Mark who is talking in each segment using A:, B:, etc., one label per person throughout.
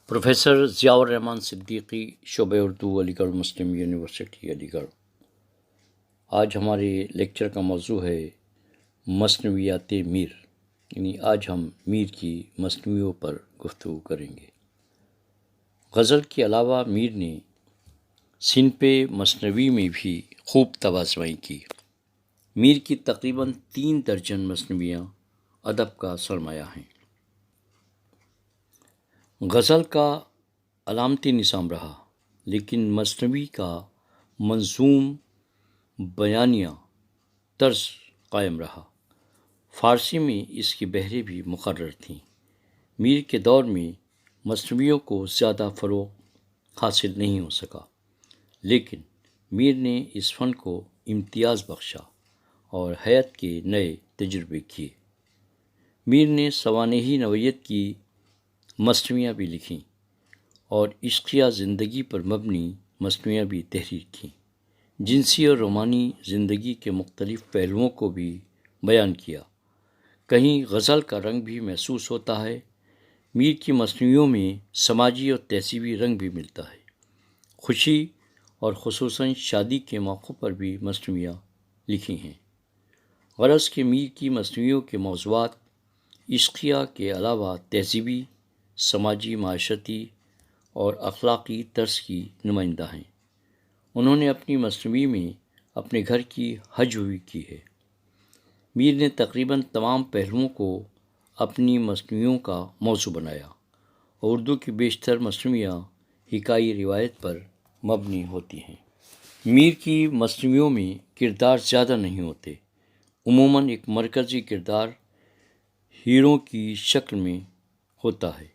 A: Professor Zia الرحمن صدیقی، شعبہ اردو، علی گڑھ مسلم یونیورسٹی علی گڑھ۔ آج ہمارے لیکچر کا موضوع ہے مثنویات میر، یعنی آج ہم میر کی مثنویوں پر گفتگو کریں گے۔ غزل کے علاوہ میر نے صنف مثنوی میں بھی خوب توازنائی کی۔ میر کی تقریباً 3 درجن مثنویاں ادب کا سرمایہ ہیں۔ غزل کا علامتی نظام رہا، لیکن مثنوی کا منظوم بیانیہ طرز قائم رہا۔ فارسی میں اس کی بحریں بھی مقرر تھیں۔ میر کے دور میں مثنویوں کو زیادہ فروغ حاصل نہیں ہو سکا، لیکن میر نے اس فن کو امتیاز بخشا اور حیات کے نئے تجربے کیے۔ میر نے سوانحی نوعیت کی مثنویاں بھی لکھیں اور عشقیہ زندگی پر مبنی مثنویاں بھی تحریر کیں۔ جنسی اور رومانی زندگی کے مختلف پہلوؤں کو بھی بیان کیا۔ کہیں غزل کا رنگ بھی محسوس ہوتا ہے۔ میر کی مثنویوں میں سماجی اور تہذیبی رنگ بھی ملتا ہے۔ خوشی اور خصوصاً شادی کے موقعوں پر بھی مثنویاں لکھی ہیں۔ غرض کہ میر کی مثنویوں کے موضوعات عشقیہ کے علاوہ تہذیبی، سماجی، معاشرتی اور اخلاقی طرز کی نمائندہ ہیں۔ انہوں نے اپنی مثنوی میں اپنے گھر کی ہجوی کی ہے۔ میر نے تقریباً تمام پہلوؤں کو اپنی مثنویوں کا موضوع بنایا۔ اردو کی بیشتر مثنویاں حکائی روایت پر مبنی ہوتی ہیں۔ میر کی مثنویوں میں کردار زیادہ نہیں ہوتے۔ عموماً ایک مرکزی کردار ہیرو کی شکل میں ہوتا ہے۔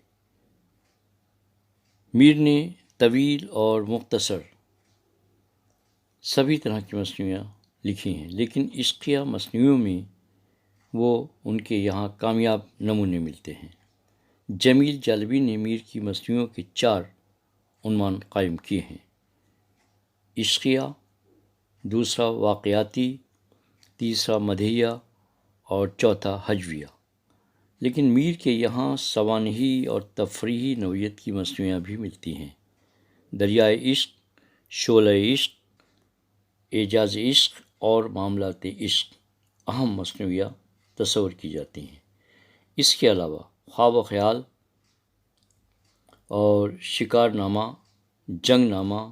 A: میر نے طویل اور مختصر سبھی طرح کی مثنویاں لکھی ہیں، لیکن عشقیہ مثنویوں میں وہ ان کے یہاں کامیاب نمونے ملتے ہیں۔ جمیل جالبی نے میر کی مثنویوں کے 4 عنوان قائم کیے ہیں: عشقیہ، دوسرا واقعاتی، تیسرا مدحیہ اور چوتھا ہجویہ۔ لیکن میر کے یہاں سوانحی اور تفریحی نوعیت کی مثنویاں بھی ملتی ہیں۔ دریائے عشق، شعلہ عشق، اعجاز عشق اور معاملات عشق اہم مثنویاں تصور کی جاتی ہیں۔ اس کے علاوہ خواب و خیال اور شکار نامہ، جنگ نامہ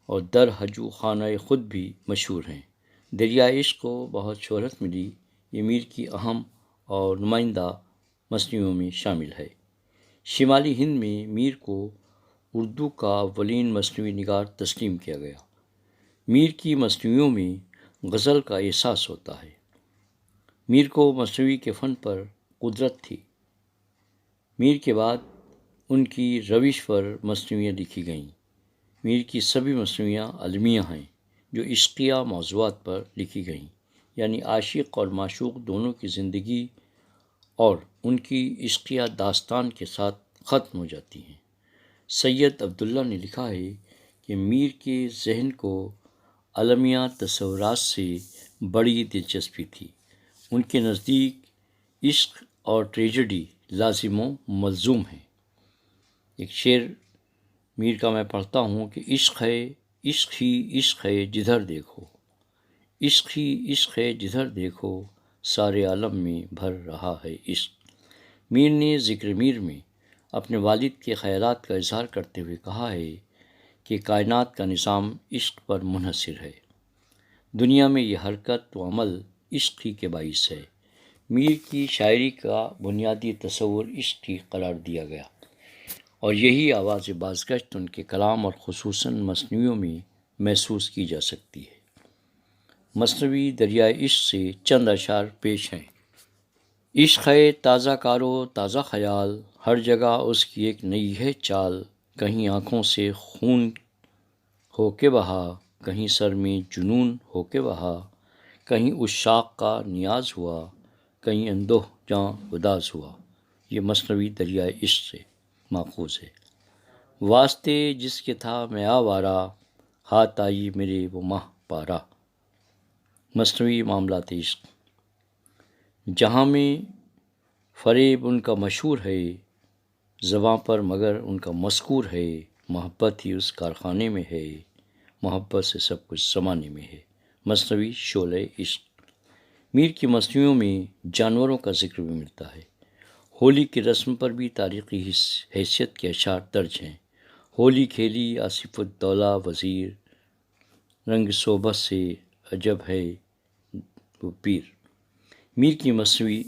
A: اور در ہجو خانہ خود بھی مشہور ہیں۔ دریائے عشق کو بہت شہرت ملی۔ یہ میر کی اہم اور نمائندہ مثنویوں میں شامل ہے۔ شمالی ہند میں میر کو اردو کا اولین مثنوی نگار تسلیم کیا گیا۔ میر کی مثنویوں میں غزل کا احساس ہوتا ہے۔ میر کو مثنوی کے فن پر قدرت تھی۔ میر کے بعد ان کی روش پر مثنویاں لکھی گئیں۔ میر کی سبھی مثنویاں المیہ ہیں جو عشقیہ موضوعات پر لکھی گئیں، یعنی عاشق اور معشوق دونوں کی زندگی اور ان کی عشقیہ داستان کے ساتھ ختم ہو جاتی ہیں۔ سید عبداللہ نے لکھا ہے کہ میر کے ذہن کو المیہ تصورات سے بڑی دلچسپی تھی۔ ان کے نزدیک عشق اور ٹریجڈی لازم و ملزوم ہیں۔ ایک شعر میر کا میں پڑھتا ہوں کہ عشق ہے، عشق ہی عشق ہے جدھر دیکھو، عشق ہی عشق ہے جدھر دیکھو، سارے عالم میں بھر رہا ہے عشق۔ میر نے ذکر میر میں اپنے والد کے خیالات کا اظہار کرتے ہوئے کہا ہے کہ کائنات کا نظام عشق پر منحصر ہے۔ دنیا میں یہ حرکت و عمل عشق ہی کے باعث ہے۔ میر کی شاعری کا بنیادی تصور عشق ہی قرار دیا گیا، اور یہی آواز بازگشت ان کے کلام اور خصوصاً مثنویوں میں محسوس کی جا سکتی ہے۔ مثنوی دریائے عشق سے چند اشعار پیش ہیں۔ عشق ہے تازہ کارو تازہ خیال، ہر جگہ اس کی ایک نئی ہے چال، کہیں آنکھوں سے خون ہو کے بہا، کہیں سر میں جنون ہو کے بہا، کہیں عشاق کا نیاز ہوا، کہیں اندوہ جاں گداز ہوا۔ یہ مثنوی دریائے عشق سے ماخوذ ہے۔ واسطے جس کے تھا میں آوارہ، ہاتھ آئی میرے وہ ماہ پارا۔ مصنوعی معاملات عشق، جہاں میں فریب ان کا مشہور ہے زباں پر مگر ان کا مذکور ہے، محبت ہی اس کارخانے میں ہے، محبت سے سب کچھ زمانے میں ہے۔ مصنوعی شعلۂ عشق، میر کی مصنوعیوں میں جانوروں کا ذکر بھی ملتا ہے۔ ہولی کی رسم پر بھی تاریخی حیثیت کے اشعار درج ہیں۔ ہولی کھیلی آصف الدولہ وزیر، رنگ صحبت سے عجب ہے وہ پیر۔ میر کی مصنوعی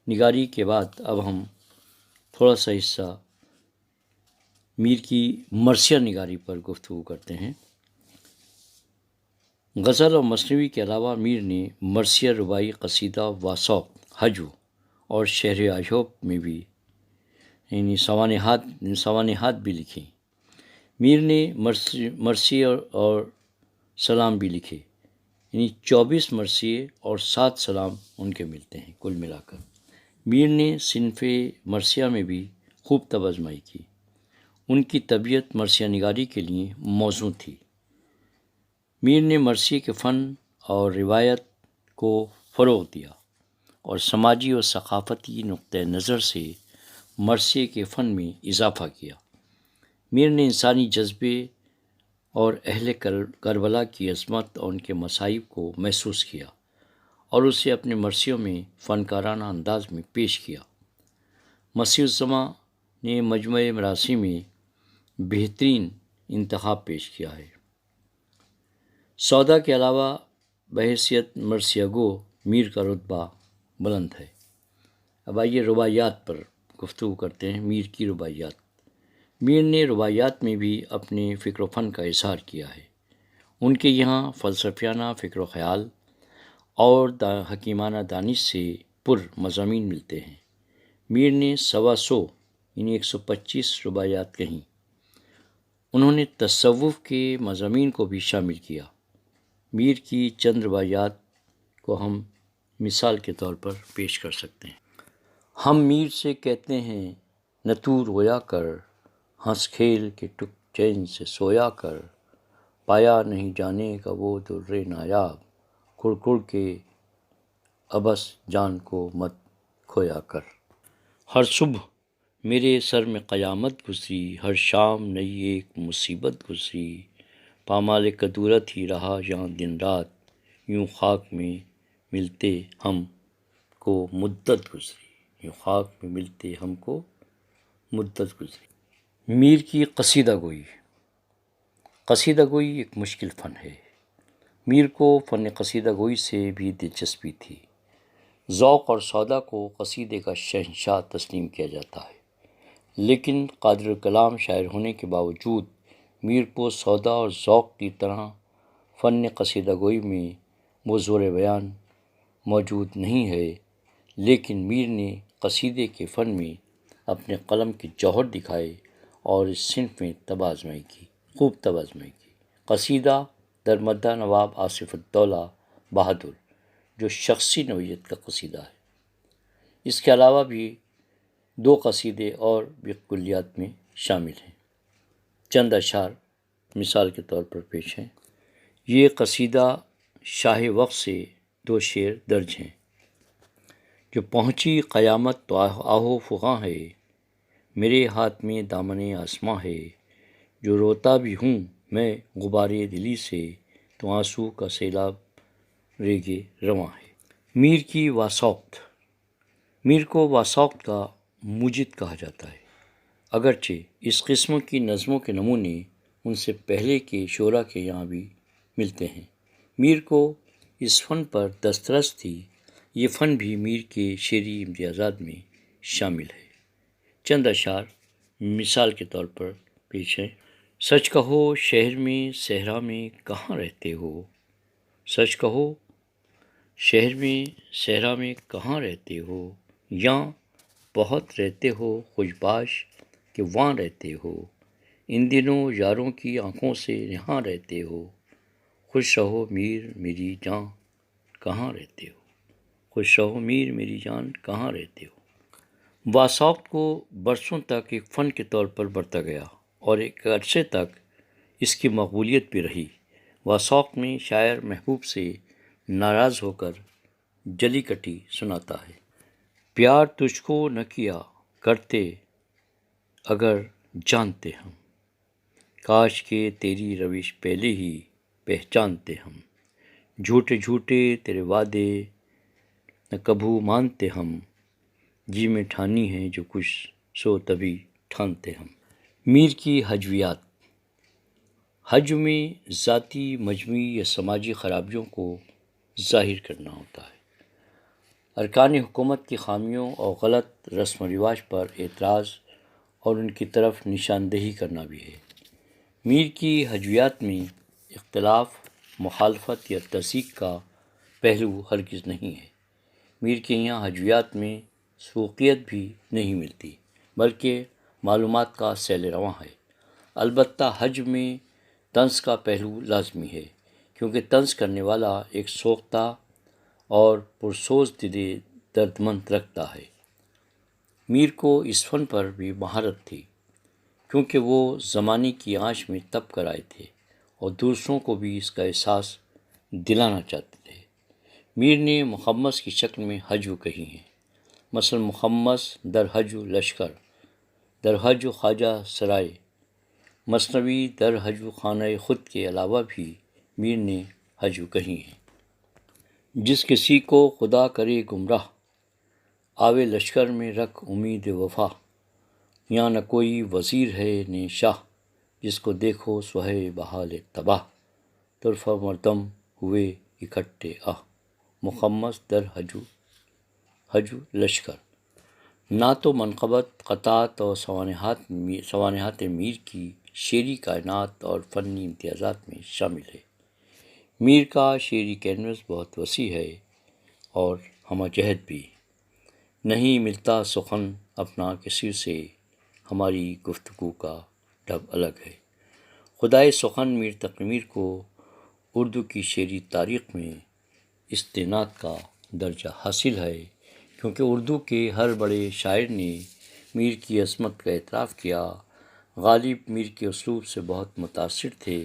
A: نگاری کے بعد اب ہم تھوڑا سا حصہ میر کی مرثیہ نگاری پر گفتگو کرتے ہیں۔ غزل اور مصنوعی کے علاوہ میر نے مرثیہ، رباعی، قصیدہ، وثاق، ہجو اور شعر ایوب میں بھی سوانحات بھی لکھی۔ میر نے مرثیے اور سلام بھی لکھے، 24 مرثیے اور 7 سلام ان کے ملتے ہیں کل ملا کر۔ میر نے صنف مرثیہ میں بھی خوب طب آزمائی کی۔ ان کی طبیعت مرثیہ نگاری کے لیے موزوں تھی۔ میر نے مرثیے کے فن اور روایت کو فروغ دیا اور سماجی اور ثقافتی نقطۂ نظر سے مرثیے کے فن میں اضافہ کیا۔ میر نے انسانی جذبے اور اہل کربلا کی عظمت اور ان کے مصائب کو محسوس کیا اور اسے اپنے مرثیوں میں فنکارانہ انداز میں پیش کیا۔ مسیح الزماں نے مجموعہ مراثی میں بہترین انتخاب پیش کیا ہے۔ سودا کے علاوہ بحیثیت مرثیہ گو میر کا رتبہ بلند ہے۔ اب آئیے رباعیات پر گفتگو کرتے ہیں۔ میر کی رباعیات، میر نے رباعیات میں بھی اپنے فکر و فن کا اظہار کیا ہے۔ ان کے یہاں فلسفیانہ فکر و خیال اور حکیمانہ دانش سے پر مضامین ملتے ہیں۔ میر نے 125 رباعیات کہیں۔ انہوں نے تصوف کے مضامین کو بھی شامل کیا۔ میر کی چند رباعیات کو ہم مثال کے طور پر پیش کر سکتے ہیں۔ ہم میر سے کہتے ہیں نہ تو رویا کر، ہنس کھیل کے ٹک چین سے سویا کر، پایا نہیں جانے کا وہ در نایاب، کڑ کڑ کے ابس جان کو مت کھویا کر۔ ہر صبح میرے سر میں قیامت گزری، ہر شام نئی ایک مصیبت گزری، پامال کدورت ہی رہا یہاں دن رات، یوں خاک میں ملتے ہم کو مدت گزری، یوں خاک میں ملتے ہم کو مدت گزری۔ میر کی قصیدہ گوئی، قصیدہ گوئی ایک مشکل فن ہے۔ میر کو فن قصیدہ گوئی سے بھی دلچسپی تھی۔ ذوق اور سودا کو قصیدے کا شہنشاہ تسلیم کیا جاتا ہے، لیکن قادر الکلام شاعر ہونے کے باوجود میر کو سودا اور ذوق کی طرح فن قصیدہ گوئی میں وہ زور بیان موجود نہیں ہے۔ لیکن میر نے قصیدے کے فن میں اپنے قلم کے جوہر دکھائے اور اس صنف میں طب آزمائی کی، خوب طب آزمائی کی۔ قصیدہ در مدح نواب آصف الدولہ بہادر، جو شخصی نوعیت کا قصیدہ ہے۔ اس کے علاوہ بھی 2 قصیدے اور بھی کلیات میں شامل ہیں۔ چند اشعار مثال کے طور پر پیش ہیں۔ یہ قصیدہ شاہ وقت سے 2 شعر درج ہیں۔ جو پہنچی قیامت تو آہو فغاں ہے، میرے ہاتھ میں دامن آسماں ہے، جو روتا بھی ہوں میں غبار دلی سے، تو آنسو کا سیلاب ریگے رواں ہے۔ میر کی وثاقت، میر کو وثاقت کا موجد کہا جاتا ہے، اگرچہ اس قسم کی نظموں کے نمونے ان سے پہلے کے شعراء کے یہاں بھی ملتے ہیں۔ میر کو اس فن پر دسترس تھی۔ یہ فن بھی میر کے شعری امتیازات میں شامل ہے۔ چند اشعار مثال کے طور پر پیش ہیں۔ سچ کہو شہر میں صحرا میں کہاں رہتے ہو، سچ کہو شہر میں صحرا میں کہاں رہتے ہو، یاں بہت رہتے ہو خوش باش کہ وہاں رہتے ہو، ان دنوں یاروں کی آنکھوں سے یہاں رہتے ہو، خوش رہو میر میری جان کہاں رہتے ہو، خوش رہو میر میری جان کہاں رہتے ہو۔ وثاقت کو برسوں تک ایک فن کے طور پر برتا گیا اور ایک عرصے تک اس کی مقبولیت بھی رہی۔ وثاقت میں شاعر محبوب سے ناراض ہو کر جلی کٹی سناتا ہے۔ پیار تجھ کو نہ کیا کرتے اگر جانتے ہم، کاش کہ تیری روش پہلے ہی پہچانتے ہم، جھوٹے جھوٹے تیرے وعدے نہ کبھو مانتے ہم، جی میں ٹھانی ہے جو کچھ سو تبھی ٹھانتے ہم۔ میر کی حجویات۔ حجو میں ذاتی، مجموعی یا سماجی خرابیوں کو ظاہر کرنا ہوتا ہے۔ ارکان حکومت کی خامیوں اور غلط رسم و رواج پر اعتراض اور ان کی طرف نشاندہی کرنا بھی ہے۔ میر کی حجویات میں اختلاف، مخالفت یا تصدیق کا پہلو ہرگز نہیں ہے۔ میر کے یہاں حجویات میں سوقیت بھی نہیں ملتی، بلکہ معلومات کا سیل رواں ہے۔ البتہ حجو میں طنز کا پہلو لازمی ہے، کیونکہ طنز کرنے والا ایک سوختہ اور پرسوز دل دردمند رکھتا ہے۔ میر کو اس فن پر بھی مہارت تھی، کیونکہ وہ زمانے کی آنچ میں تپ کر آئے تھے اور دوسروں کو بھی اس کا احساس دلانا چاہتے تھے۔ میر نے مخمس کی شکل میں حجو کہی ہیں، مثلا مخمس در حجو لشکر، در حجو خواجہ سرائے، مثنوی در حجو خانہ خود کے علاوہ بھی میر نے حجو کہی ہیں۔ جس کسی کو خدا کرے گمراہ، آوے لشکر میں رکھ امید وفا، یہاں نہ کوئی وزیر ہے نہ شاہ، جس کو دیکھو سو ہے بحال تباہ، طرفہ مردم ہوئے اکٹھے آہ۔ مخمس در حجو لشکر۔ نہ تو منقبت، قطعات اور سوانحات میر کی شعری کائنات اور فنی امتیازات میں شامل ہے۔ میر کا شعری کینوس بہت وسیع ہے اور ہمہ جہت بھی۔ نہیں ملتا سخن اپنا کسی سے، ہماری گفتگو کا ڈھب الگ ہے۔ خدائے سخن میر تقی میر کو اردو کی شعری تاریخ میں استناد کا درجہ حاصل ہے، کیونکہ اردو کے ہر بڑے شاعر نے میر کی عظمت کا اعتراف کیا۔ غالب میر کے اسلوب سے بہت متاثر تھے،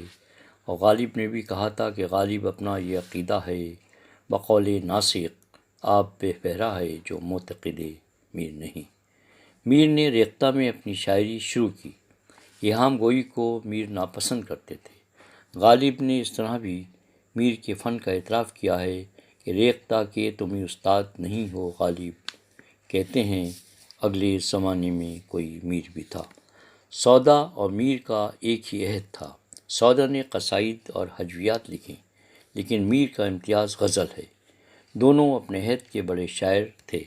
A: اور غالب نے بھی کہا تھا کہ غالب اپنا یہ عقیدہ ہے، بقول ناسق آپ بے بہرا ہے جو معتقد میر نہیں۔ میر نے ریختہ میں اپنی شاعری شروع کی۔ ایہام گوئی کو میر ناپسند کرتے تھے۔ غالب نے اس طرح بھی میر کے فن کا اعتراف کیا ہے کہ ریختہ کے تمہیں استاد نہیں ہو غالب، کہتے ہیں اگلے زمانے میں کوئی میر بھی تھا۔ سودا اور میر کا ایک ہی عہد تھا۔ سودا نے قصائد اور حجویات لکھیں، لیکن میر کا امتیاز غزل ہے۔ دونوں اپنے عہد کے بڑے شاعر تھے۔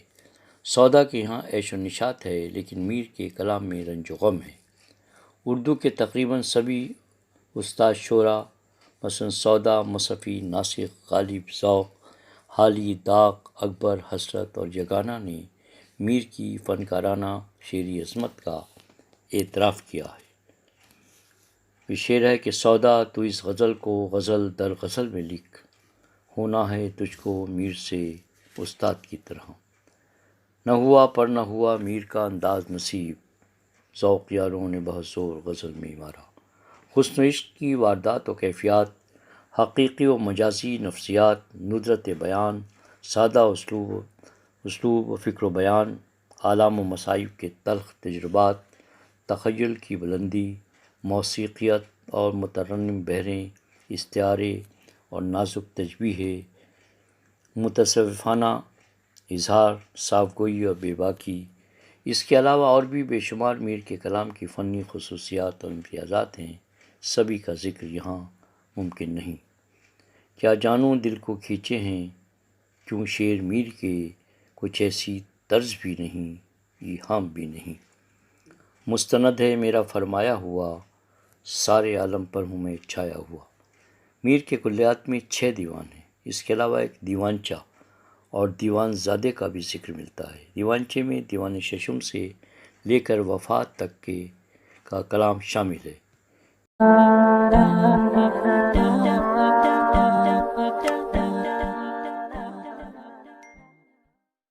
A: سودا کے یہاں عیش و نشاط ہے، لیکن میر کے کلام میں رنج و غم ہے۔ اردو کے تقریباً سبھی استاد شعراء، مثلا سودا، مصفی، ناسق، غالب، ذوق، حالی، داغ، اکبر، حسرت اور یگانہ نے میر کی فنکارانہ شعری عظمت کا اعتراف کیا ہے۔ یہ شعر ہے کہ سودا تو اس غزل کو غزل در غزل میں لکھ، ہونا ہے تجھ کو میر سے استاد کی طرح۔ نہ ہوا پر نہ ہوا میر کا انداز نصیب، ذوق یاروں نے بہت زور غزل میں مارا۔ حسن و عشق کی واردات و کیفیات، حقیقی و مجازی نفسیات، ندرت بیان، سادہ اسلوب و فکر و بیان، آلام و مصائب کے تلخ تجربات، تخیل کی بلندی، موسیقیت اور مترنم بحریں، استعارے اور نازک تشبیہیں، متصوفانہ اظہار، صاف گوئی اور بے باکی۔ اس کے علاوہ اور بھی بے شمار میر کے کلام کی فنی خصوصیات اور امتیازات ہیں، سبھی کا ذکر یہاں ممکن نہیں۔ کیا جانوں دل کو کھینچے ہیں کیوں شعر میر کے، کچھ ایسی طرز بھی نہیں، ایہام بھی نہیں۔ مستند ہے میرا فرمایا ہوا، سارے عالم پر ہوں میں چھایا ہوا۔ میر کے کلیات میں 6 دیوان ہیں۔ اس کے علاوہ ایک دیوانچہ اور دیوان زادے کا بھی ذکر ملتا ہے۔ دیوانچے میں دیوان ششم سے لے کر وفات تک کا کلام شامل ہے۔